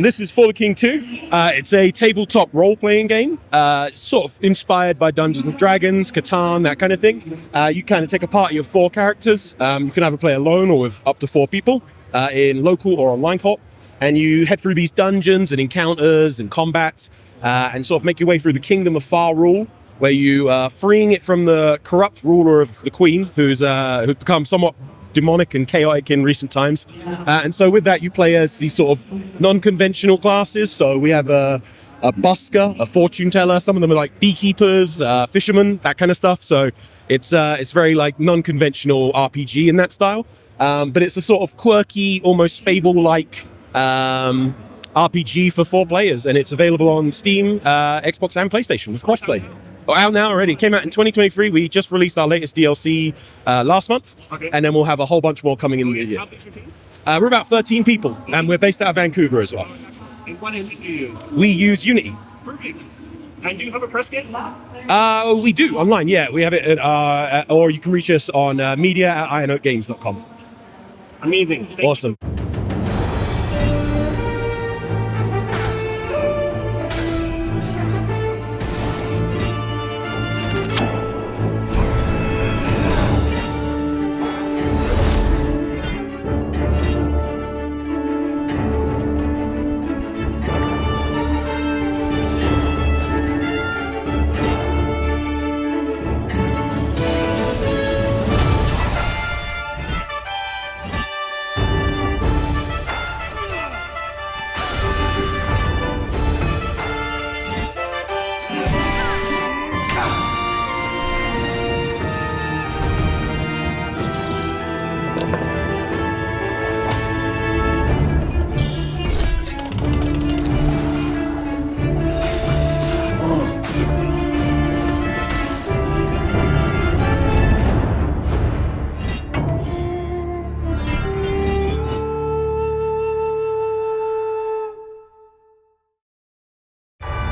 This is For the King 2. It's a tabletop role-playing game, sort of inspired by Dungeons and Dragons, Catan, that kind of thing. You kind of take a party of 4 characters. You can either play alone or with up to 4 people in local or online co-op. And you head through these dungeons and encounters and combats and sort of make your way through the kingdom of Fahrul, where you are freeing it from the corrupt ruler of the Queen, who's become somewhat demonic and chaotic in recent times. And so with that, you play as these sort of non-conventional classes. So we have a busker, a fortune teller. Some of them are like beekeepers, fishermen, that kind of stuff. So it's very like non-conventional RPG in that style. But it's a sort of quirky, almost Fable-like RPG for 4 players. And it's available on Steam, Xbox and PlayStation with crossplay. Out now already. It came out in 2023. We just released our latest DLC last month, and then we'll have a whole bunch more coming in the year. We're about 13 people, and we're based out of Vancouver as well. And what engine do you use? We use Unity. Perfect. And do you have a press kit? We do online. Yeah, we have it, or you can reach us on media@ironoakgames.com. Amazing. Awesome.